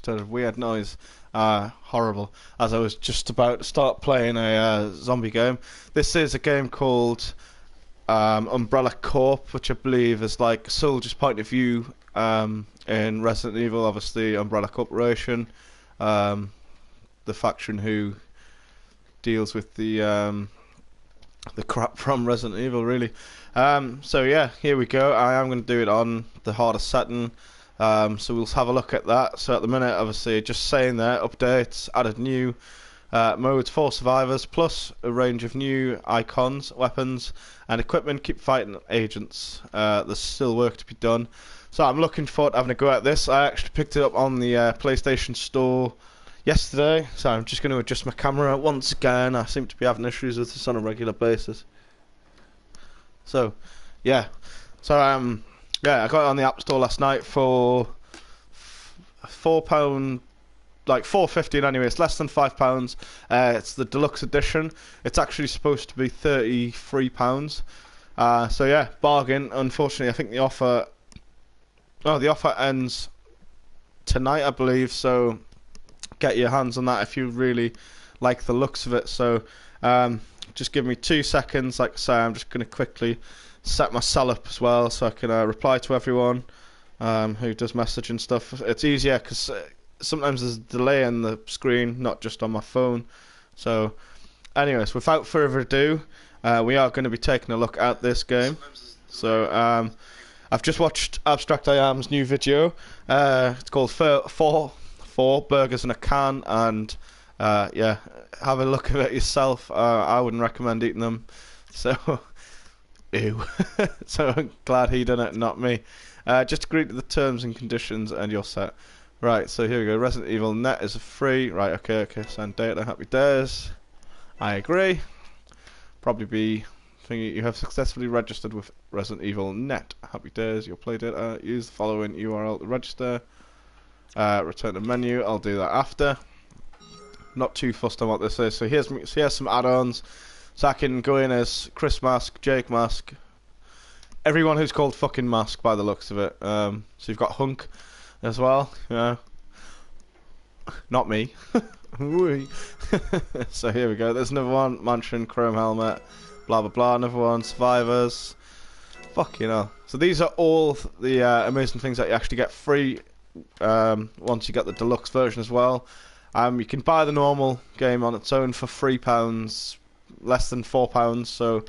just heard a weird noise. Horrible. As I was just about to start playing a zombie game. This is a game called Umbrella Corp, which I believe is like soldier's point of view in Resident Evil. Obviously, Umbrella Corporation, the faction who deals with the crap from Resident Evil, really. So yeah, here we go. I am going to do it on the hardest setting. So we'll have a look at that. So at the minute, obviously, just saying there, updates, added new modes for survivors, plus a range of new icons, weapons, and equipment. Keep fighting agents. There's still work to be done. So I'm looking forward to having a go at this. I actually picked it up on the PlayStation Store yesterday, so I'm just going to adjust my camera once again. I seem to be having issues with this on a regular basis. So, yeah. So, yeah, I got it on the App Store last night for £4, like £4.50 anyway. It's less than £5. It's the deluxe edition. It's actually supposed to be £33. So yeah, bargain. Unfortunately, I think the offer ends tonight, I believe. So get your hands on that if you really like the looks of it. So just give me 2 seconds. Like I say, I'm just going to quickly set my cell up as well so I can reply to everyone who does message and stuff. It's easier because sometimes there's a delay in the screen, not just on my phone. So anyways, without further ado, we are going to be taking a look at this game. So I've just watched Abstract I Am's new video. It's called Four Burgers in a Can, and yeah, have a look at it yourself. I wouldn't recommend eating them. So ew. So I'm glad he done it, not me. Just agree to the terms and conditions and you're set. Right, so here we go. Resident Evil Net is free. Right, okay, send data, happy days. I agree. Probably be thinking you have successfully registered with Resident Evil Net. Happy days, your play data. Use the following URL to register. Return to menu, I'll do that after. Not too fussed on what this is. So here's some add-ons. So I can go in as Chris Mask, Jake Mask, everyone who's called fucking Mask by the looks of it. So you've got Hunk as well, you know. Not me. So here we go. There's another one. Mansion, Chrome Helmet, blah blah blah. Another one. Survivors. Fuck, you know. So these are all the amazing things that you actually get free once you get the deluxe version as well. You can buy the normal game on its own for £3, less than £4. So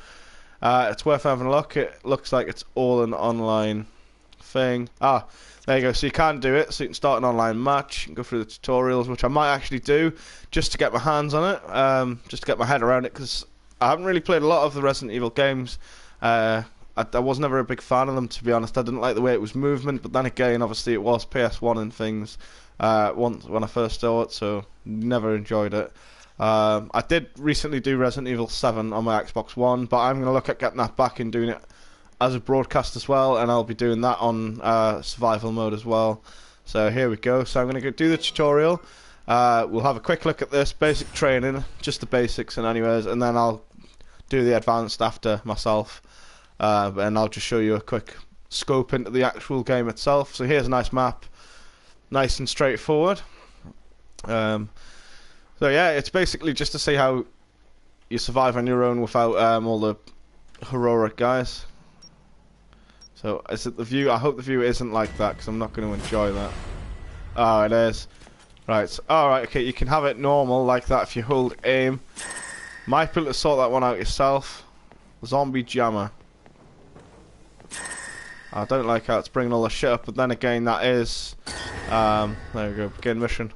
it's worth having a look. It looks like it's all an online thing. There you go. So you can do it. So you can start an online match. You can go through the tutorials, which I might actually do just to get my hands on it, just to get my head around it, because I haven't really played a lot of the Resident Evil games. I was never a big fan of them, to be honest. I didn't like the way it was movement, but then again, obviously it was PS1 and things once when I first saw it, so never enjoyed it. I did recently do Resident Evil 7 on my Xbox One, but I'm going to look at getting that back and doing it as a broadcast as well, and I'll be doing that on survival mode as well. So here we go. So I'm going to go do the tutorial. We'll have a quick look at this basic training, just the basics and anyways, and then I'll do the advanced after myself. And I'll just show you a quick scope into the actual game itself. So here's a nice map, nice and straightforward. So yeah, it's basically just to see how you survive on your own without all the heroic guys. So is it the view? I hope the view isn't like that, because I'm not going to enjoy that. Oh, it is. Right. So, alright, okay, you can have it normal like that if you hold aim. Might be able to sort that one out yourself. Zombie Jammer. I don't like how it's bringing all the shit up, but then again, that is... there we go, begin mission.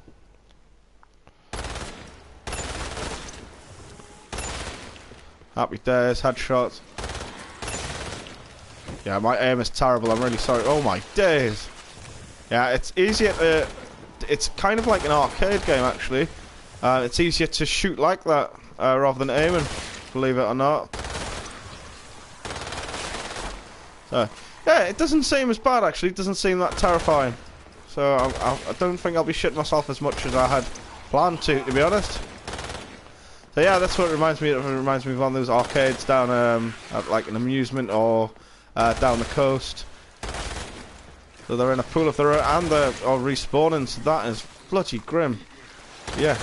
Happy days, headshot. Yeah, my aim is terrible, I'm really sorry. Oh my days! Yeah, it's easier to... It's kind of like an arcade game, actually. It's easier to shoot like that, rather than aiming, believe it or not. So... yeah, it doesn't seem as bad, actually. It doesn't seem that terrifying. So I don't think I'll be shitting myself as much as I had planned to be honest. So yeah, that's what it reminds me of. It reminds me of one of those arcades down at like an amusement or down the coast. So they're in a pool of their own and they're all respawning, so that is bloody grim. Yeah.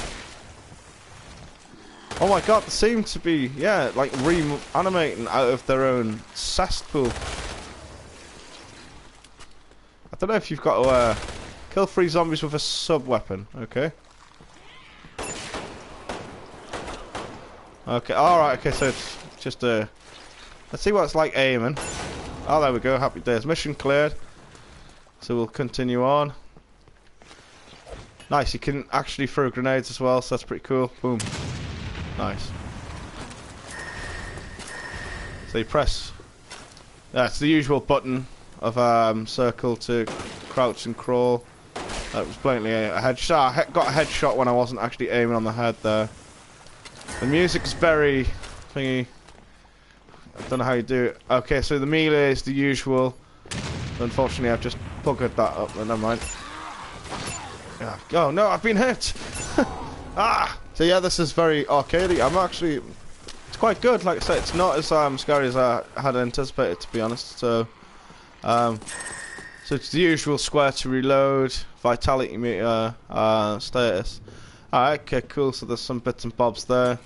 Oh my god, they seem to be, yeah, like reanimating out of their own cesspool. I don't know if you've got to kill 3 zombies with a sub-weapon, okay? Okay, alright, okay, so it's just a... Let's see what it's like aiming. Oh, there we go, happy days. Mission cleared. So we'll continue on. Nice, you can actually throw grenades as well, so that's pretty cool. Boom. Nice. So you press... That's the usual button of circle to crouch and crawl. That was blatantly a headshot. I got a headshot when I wasn't actually aiming on the head there. The music's very thingy. I don't know how you do it. Okay, so the melee is the usual. Unfortunately, I've just buggered that up. But never mind. Oh no, I've been hit! Ah! So yeah, this is very arcadey. I'm actually... It's quite good, like I said. It's not as scary as I had anticipated, to be honest. So... so it's the usual square to reload, vitality meter, status. Alright, okay, cool. So there's some bits and bobs there.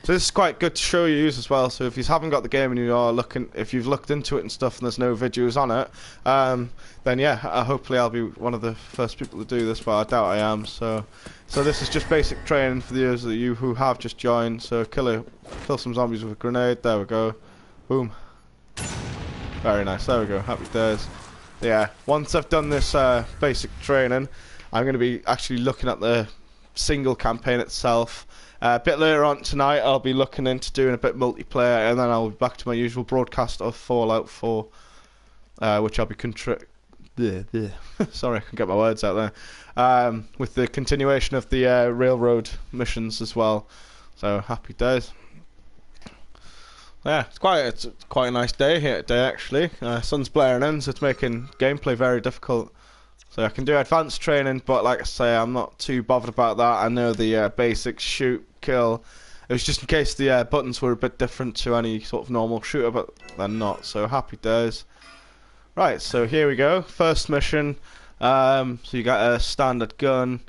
So this is quite good to show you as well. So if you haven't got the game and you are looking, if you've looked into it and stuff, and there's no videos on it, then yeah, hopefully I'll be one of the first people to do this, but I doubt I am. So this is just basic training for those of you who have just joined. So kill some zombies with a grenade. There we go. Boom. Very nice. There we go. Happy days. Yeah. Once I've done this basic training, I'm going to be actually looking at the single campaign itself. A bit later on tonight, I'll be looking into doing a bit multiplayer, and then I'll be back to my usual broadcast of Fallout 4, which I'll be sorry, I can get my words out there. With the continuation of the railroad missions as well. So happy days. Yeah, it's quite a nice day here today actually. Sun's blaring in, so it's making gameplay very difficult. So I can do advanced training, but like I say, I'm not too bothered about that. I know the basic shoot, kill. It was just in case the buttons were a bit different to any sort of normal shooter, but they're not. So happy days. Right, so here we go. First mission. So you got a standard gun,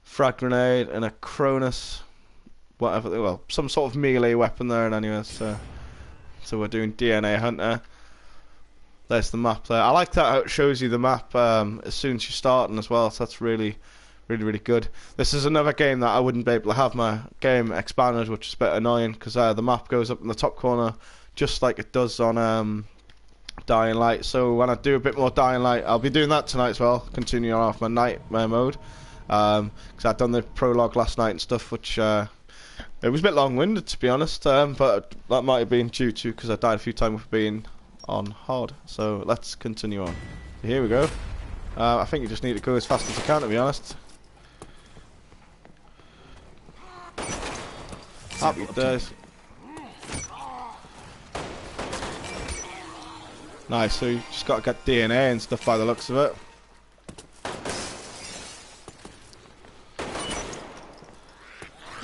frag grenade, and a Cronus, whatever. Well, some sort of melee weapon there, and anyway. So we're doing DNA Hunter. There's the map there. I like that how it shows you the map as soon as you're starting as well. So that's really good. This is another game that I wouldn't be able to have my game expanded, which is a bit annoying because the map goes up in the top corner just like it does on Dying Light. So when I do a bit more Dying Light, I'll be doing that tonight as well, continuing off my nightmare mode, because I'd done the prologue last night and stuff, which it was a bit long-winded to be honest, but that might have been due to because I died a few times with being on hard. So let's continue on. Here we go. I think you just need to go as fast as you can, to be honest. Happy days. Nice, so you just got to get DNA and stuff by the looks of it.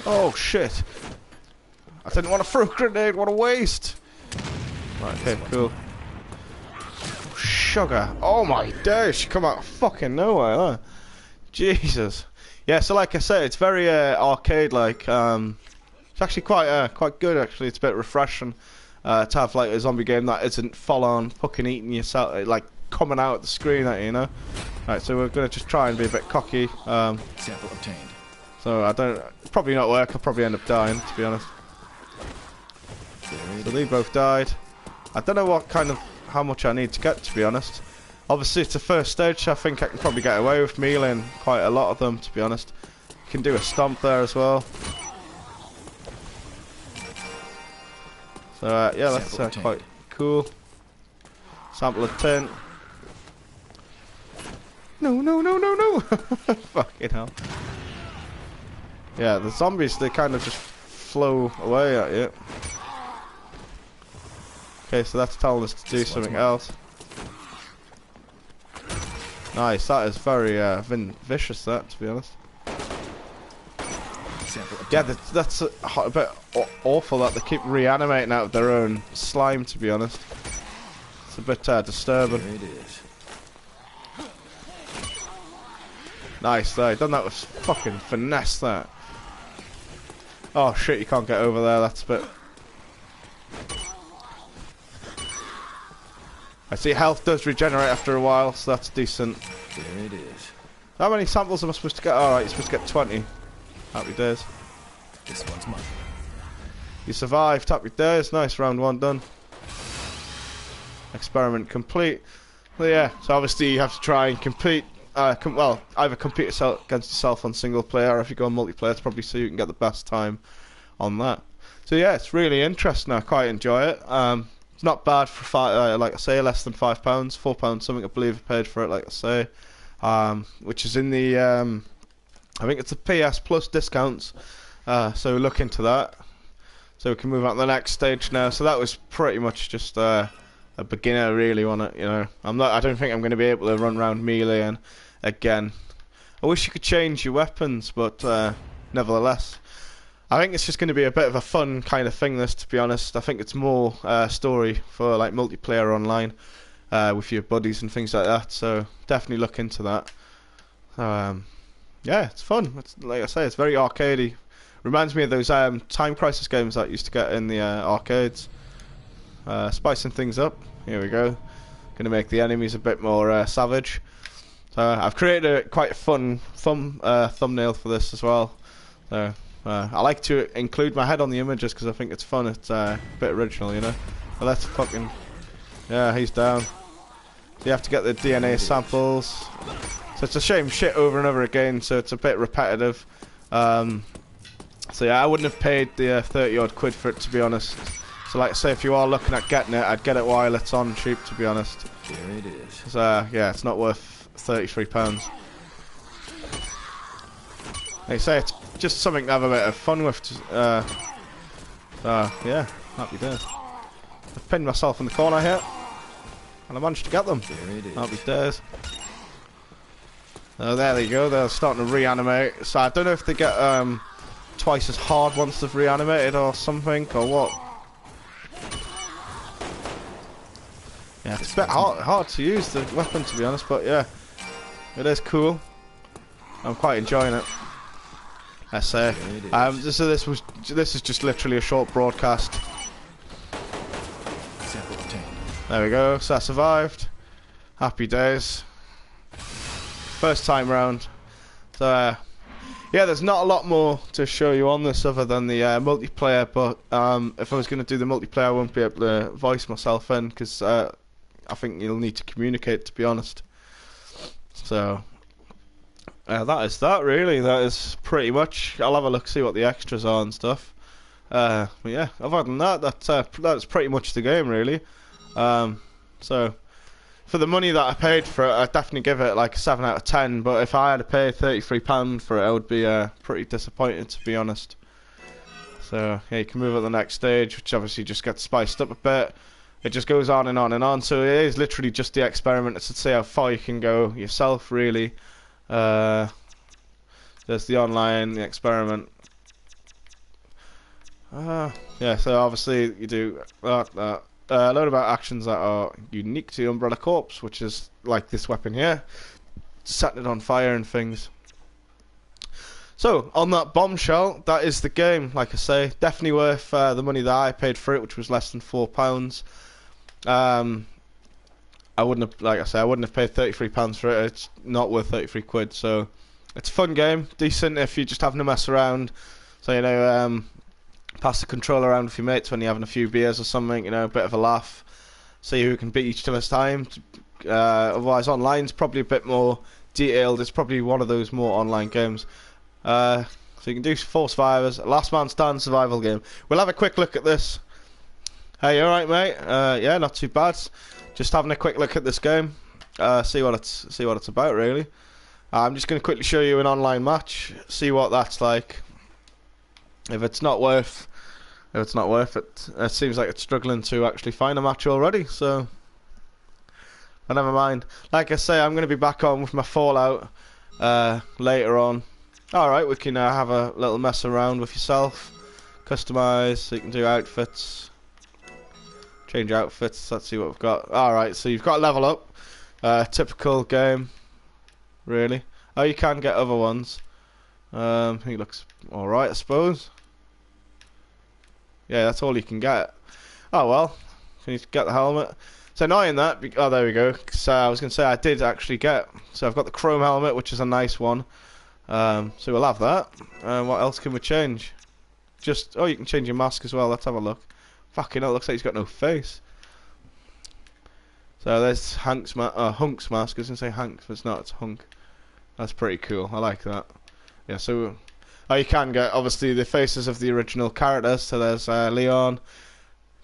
Oh shit. I didn't want to throw a grenade, what a waste. Right, okay, cool. Sugar. Oh my days, she come out of fucking nowhere, huh? Jesus. Yeah, so like I said, it's very arcade-like. It's actually quite good, actually. It's a bit refreshing to have like a zombie game that isn't full-on fucking eating yourself, like coming out at the screen at you, you know? Right, so we're going to just try and be a bit cocky. Sample obtained. So I don't... Probably not work, I'll probably end up dying, to be honest. So they both died. I don't know what kind of... how much I need to get, to be honest. Obviously it's the first stage, so I think I can probably get away with meleeing quite a lot of them, to be honest. You can do a stomp there as well. So yeah, that's quite cool. Sample of 10. No. Fucking hell. Yeah, the zombies, they kind of just flow away at you. Okay, so that's telling us to do something else. Nice, that is very vicious, that, to be honest. Yeah, that's a bit awful that they keep reanimating out of their own slime, to be honest. It's a bit disturbing. There it is. Nice, though. Done that with fucking finesse, that. Oh shit, you can't get over there, that's a bit... I see health does regenerate after a while, so that's decent. There it is. How many samples am I supposed to get? Alright, you're supposed to get 20. Happy days. This one's mine. You survived, happy days. Nice, round 1 done. Experiment complete. Well, yeah, so obviously you have to try and compete. Well, either compete against yourself on single player, or if you go on multiplayer, it's probably so you can get the best time on that. So yeah, it's really interesting. I quite enjoy it. It's not bad for like I say, less than £5, £4 something. I believe I paid for it, like I say, which is in the I think it's the PS Plus discounts. So look into that. So we can move on to the next stage now. So that was pretty much just a beginner, really, on it. You know, I don't think I'm going to be able to run around melee and again. I wish you could change your weapons, but nevertheless, I think it's just going to be a bit of a fun kind of thing. This, to be honest, I think it's more story for like multiplayer online with your buddies and things like that. So definitely look into that. Yeah, it's fun. It's, like I say, it's very arcadey. Reminds me of those Time Crisis games that I used to get in the arcades. Spicing things up. Here we go. Gonna make the enemies a bit more savage. So I've created quite a fun thumbnail for this as well. So I like to include my head on the images because I think it's fun. It's a bit original, you know. But let's fucking... Yeah, he's down. So you have to get the DNA samples. So it's a shame shit over and over again, so it's a bit repetitive. So yeah, I wouldn't have paid the 30 odd quid for it, to be honest. So like I say, if you are looking at getting it, I'd get it while it's on cheap, to be honest. There it is. So yeah, it's not worth £33. Like I say, it's just something to have a bit of fun with. So yeah, happy days. I've pinned myself in the corner here, and I managed to get them. There it is. Happy days. Oh, there they go. They're starting to reanimate. So I don't know if they get twice as hard once they've reanimated or something, or what. Yeah, it's a bit hard to use the weapon, to be honest, but yeah, it is cool. I'm quite enjoying it. I say. So this is just literally a short broadcast. There we go. So I survived. Happy days. First time round. So yeah, there's not a lot more to show you on this other than the multiplayer. But if I was going to do the multiplayer, I wouldn't be able to voice myself in because I think you'll need to communicate, to be honest. So that is that, really. That is pretty much. I'll have a look, see what the extras are and stuff. But yeah, other than that, that's pretty much the game, really. So for the money that I paid for it, I'd definitely give it like a 7 out of 10. But if I had to pay £33 for it, I would be pretty disappointed, to be honest. So yeah, you can move at the next stage, which obviously just gets spiced up a bit. It just goes on and on and on. So it is literally just the experiment. It's to see how far you can go yourself, really. There's the online, the experiment. Yeah, so obviously you do that. A load about actions that are unique to Umbrella Corps, which is like this weapon here, setting it on fire and things. So on that bombshell, that is the game. Like I say, definitely worth the money that I paid for it, which was less than £4. I wouldn't have, like I say, I wouldn't have paid £33 for it. It's not worth 33 quid. So it's a fun game, decent if you're just having a mess around. So you know, pass the controller around with your mates when you're having a few beers or something. You know, a bit of a laugh. See who can beat each other's time. Otherwise, online's probably a bit more detailed. It's probably one of those more online games. So you can do 4 survivors, a last man stand survival game. We'll have a quick look at this. Hey, you alright, mate? Yeah, not too bad. Just having a quick look at this game. See what it's about, really. I'm just going to quickly show you an online match. See what that's like. If it's not worth it, it seems like it's struggling to actually find a match already. So, but never mind. Like I say, I'm going to be back on with my Fallout later on. Alright, we can have a little mess around with yourself. Customise, so you can do outfits. Change outfits, let's see what we've got. Alright, so you've got level up. Typical game, really. Oh, you can get other ones. He looks alright, I suppose. Yeah, that's all you can get. Oh well, can you get the helmet? It's annoying that. Oh, there we go. So I was going to say I did actually get. So I've got the chrome helmet, which is a nice one. So we'll have that. What else can we change? Just you can change your mask as well. Let's have a look. Fucking hell, it looks like he's got no face. So there's Hunk's mask. I was going to say Hank, but it's not. It's Hunk. That's pretty cool. I like that. Yeah. So you can get obviously the faces of the original characters. So there's Leon,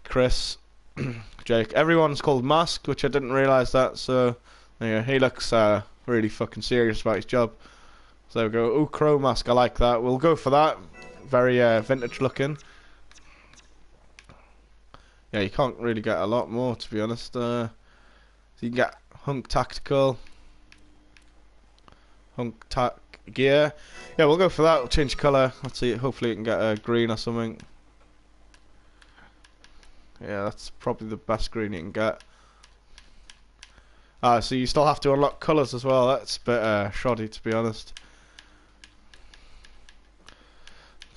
Chris, Jake. Everyone's called Mask, which I didn't realise that. So yeah, he looks really fucking serious about his job. So there we go. Ooh, Crow Mask. I like that. We'll go for that. Very vintage looking. Yeah, you can't really get a lot more, to be honest. So you can get Hunk Tactical, Hunk Tac Gear. Yeah, we'll go for that. We'll change colour. Let's see. Hopefully, you can get a green or something. Yeah, that's probably the best green you can get. So you still have to unlock colours as well. That's a bit shoddy, to be honest.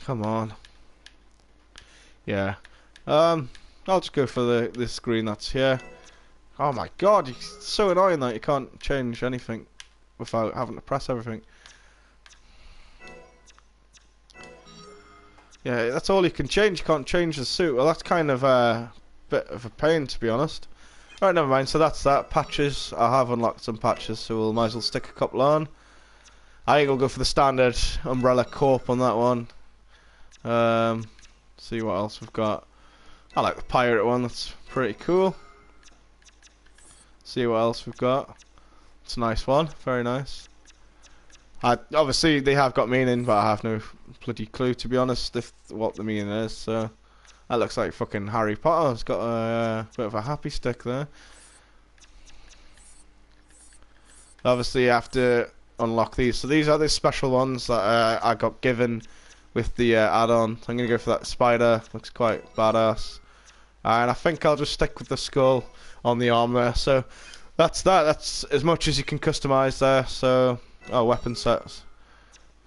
Come on. Yeah. I'll just go for this green that's here. Oh my god, it's so annoying that you can't change anything without having to press everything. Yeah, that's all you can change. You can't change the suit. Well, that's kind of a bit of a pain, to be honest. Alright, never mind. So that's that. Patches. I have unlocked some patches, so we'll might as well stick a couple on. I think we'll go for the standard Umbrella Corp on that one. See what else we've got. I like the pirate one. That's pretty cool. See what else we've got. It's a nice one. Very nice. Obviously, they have got meaning, but I have no bloody clue, to be honest, what the meaning is. So that looks like fucking Harry Potter. It's got a bit of a happy stick there. Obviously, you have to unlock these. So these are the special ones that I got given with the add-on. I'm going to go for that spider. Looks quite badass. And I think I'll just stick with the skull on the arm there. So that's that. That's as much as you can customize there. So, weapon sets.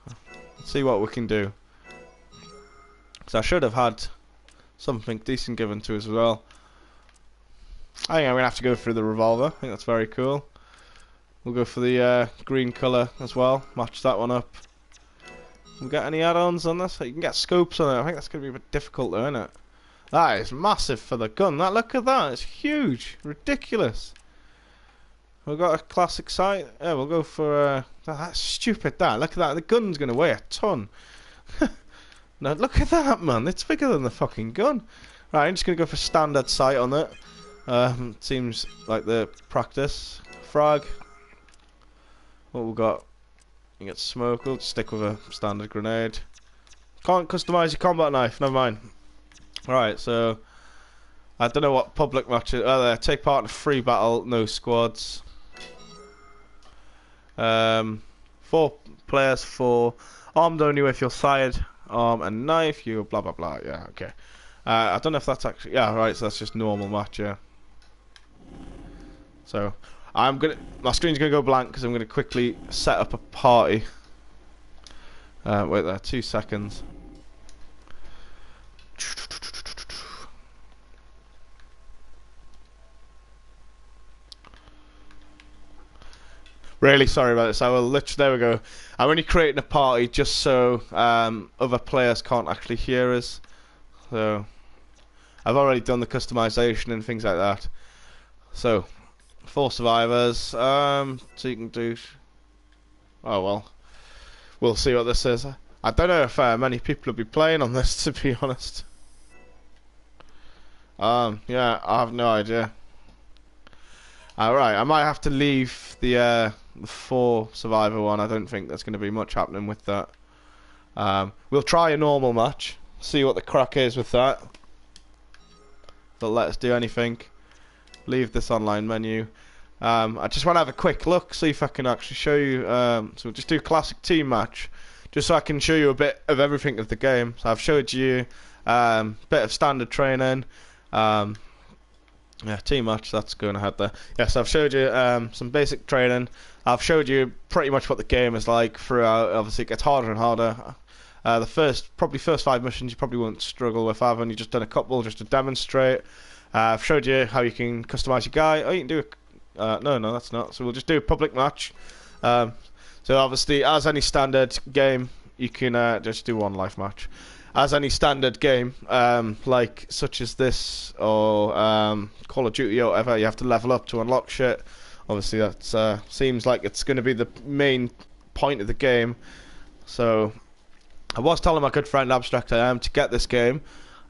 Let's see what we can do. Because I should have had something decent given to us as well. I think I'm going to have to go through the revolver. I think that's very cool. We'll go for the green colour as well. Match that one up. We got any add-ons on this? You can get scopes on it. I think that's going to be a bit difficult though, isn't it? That is massive for the gun. Look at that. It's huge. Ridiculous. We've got a classic sight. Yeah, we'll go for... that's stupid, that. Look at that. The gun's going to weigh a ton. No, look at that, man. It's bigger than the fucking gun. Right, I'm just going to go for standard sight on it. Seems like the practice. Frag. What we got? You get smoke. We'll stick with a standard grenade. Can't customize your combat knife. Never mind. Right, so I don't know what public matches. Take part in a free battle, no squads. 4 players, 4 armed only with your side arm and knife. You blah blah blah. Yeah, okay. I don't know if that's actually. Yeah, right. So that's just normal match. Yeah. So my screen's gonna go blank because I'm gonna quickly set up a party. Wait there, 2 seconds. Really sorry about this. I will literally. There we go. I'm only creating a party just so other players can't actually hear us. So I've already done the customization and things like that. So 4 survivors. So you can do. Oh well. We'll see what this is. I don't know if many people will be playing on this, to be honest. Yeah, I have no idea. Alright, I might have to leave the 4 survivor one. I don't think there's going to be much happening with that. We'll try a normal match, see what the crack is with that. They'll let us do anything. Leave this online menu. I just want to have a quick look, see if I can actually show you. So we'll just do classic team match, just so I can show you a bit of everything of the game. So I've showed you a bit of standard training. Yeah, team match, that's going ahead there. Yes, I've showed you some basic training. I've showed you pretty much what the game is like throughout. Obviously, it gets harder and harder. The probably first 5 missions you probably won't struggle with. I've only just done a couple just to demonstrate. I've showed you how you can customize your guy. Oh, you can do no, that's not. So we'll just do a public match. So obviously, as any standard game, you can just do one life match. As any standard game, like such as this or Call of Duty or whatever, you have to level up to unlock shit. Obviously, that seems like it's going to be the main point of the game. So I was telling my good friend Abstract I Am to get this game,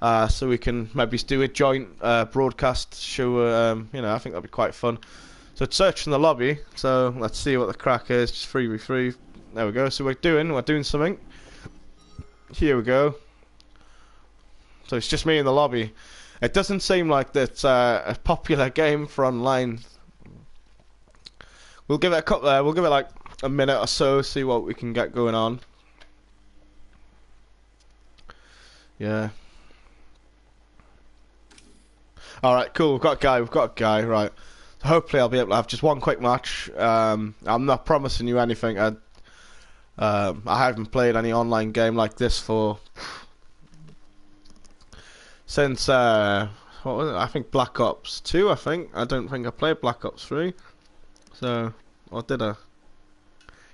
so we can maybe do a joint broadcast show. I think that'd be quite fun. So it's search in the lobby. So let's see what the crack is. Just 3v3. There we go. So we're doing something. Here we go. So it's just me in the lobby. It doesn't seem like that's a popular game for online. We'll give it a couple there. We'll give it like a minute or so, see what we can get going on. Yeah. Alright, cool. We've got a guy. Right. So hopefully I'll be able to have just one quick match. I'm not promising you anything. I haven't played any online game like this since what was it? I think Black Ops 2. I don't think I played Black Ops 3. So, or did I?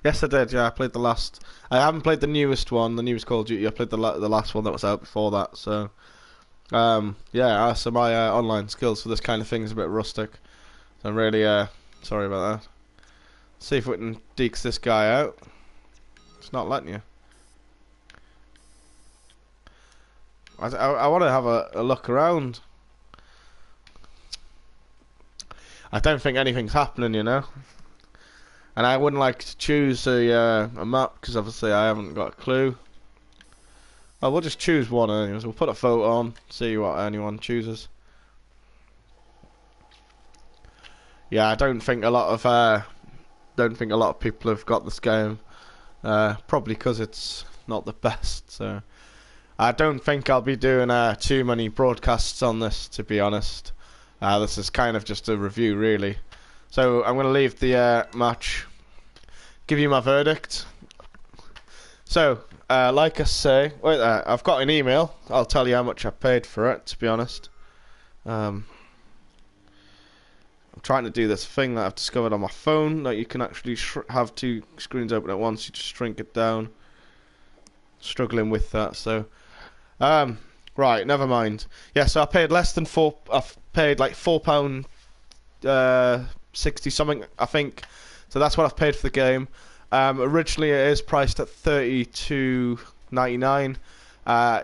Yes, I did. Yeah, I played the last. I haven't played the newest one, the newest Call of Duty. I played the last one that was out before that. So, yeah. So my online skills for this kind of thing is a bit rustic. So I'm really sorry about that. See if we can dekes this guy out. It's not letting you. I want to have a look around. I don't think anything's happening, and I wouldn't like to choose a map because obviously I haven't got a clue. Oh, we'll just choose one anyways. We'll put a vote on, see what anyone chooses. Yeah, I don't think a lot of people have got this game. Probably because it's not the best. So I don't think I'll be doing too many broadcasts on this, to be honest. This is kind of just a review, really. So I'm going to leave the match, give you my verdict. So, like I say, wait there, I've got an email. I'll tell you how much I paid for it, to be honest. I'm trying to do this thing that I've discovered on my phone, that you can actually have 2 screens open at once. You just shrink it down. Struggling with that, so... right, never mind. Yeah, so I paid less than I've paid like £4, 60 something, I think. So that's what I've paid for the game. Originally it is priced at $32.99.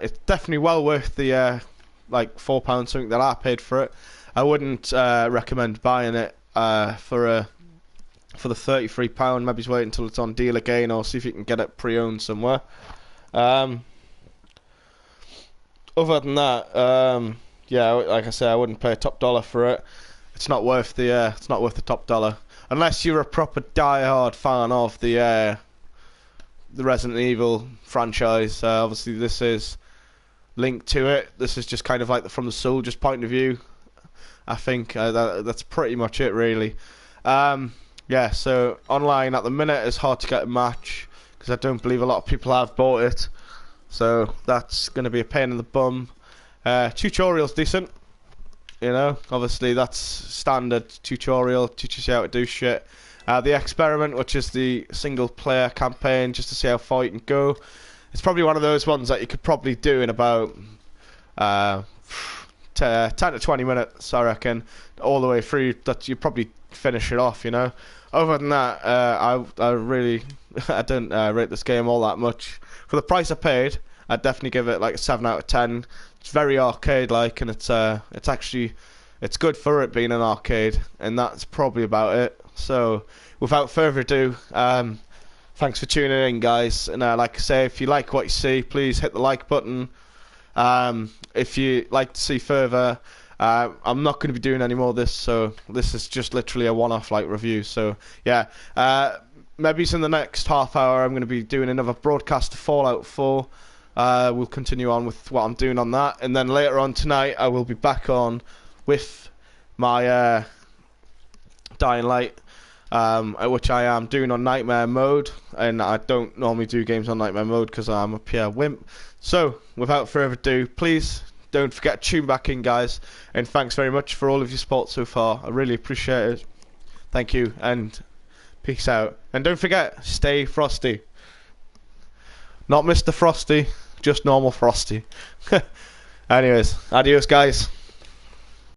It's definitely well worth the like £4 something that I paid for it. I wouldn't recommend buying it for the £33. Maybe wait until it's on deal again, or see if you can get it pre-owned somewhere. Other than that, yeah, like I say, I wouldn't pay top dollar for it. It's not worth the top dollar unless you're a proper die-hard fan of the Resident Evil franchise. Obviously, this is linked to it. This is just kind of like from the soldier's point of view. I think that's pretty much it, really. Yeah, so online at the minute it's hard to get a match because I don't believe a lot of people have bought it. So that's going to be a pain in the bum. Tutorial's decent. Obviously that's standard tutorial, teaches you how to do shit. The experiment, which is the single player campaign, just to see how far you can go. It's probably one of those ones that you could probably do in about 10 to 20 minutes, I reckon, all the way through. That you probably finish it off, Other than that, I really I don't rate this game all that much. For the price I paid, I'd definitely give it like a 7 out of 10. It's very arcade-like, and it's good for it being an arcade, and that's probably about it. So, without further ado, thanks for tuning in, guys. And like I say, if you like what you see, please hit the like button. If you like to see further, I'm not going to be doing any more of this, so this is just literally a one-off review. So yeah, maybe in the next half hour I'm going to be doing another broadcast of Fallout 4. We'll continue on with what I'm doing on that, and then later on tonight I will be back on with my Dying Light, which I am doing on Nightmare mode, and I don't normally do games on Nightmare mode because I'm a pure wimp. So, without further ado, please don't forget to tune back in, guys, and thanks very much for all of your support so far. I really appreciate it. Thank you, and peace out. And don't forget, stay frosty. Not Mr. Frosty, just normal Frosty. Anyways, adios, guys.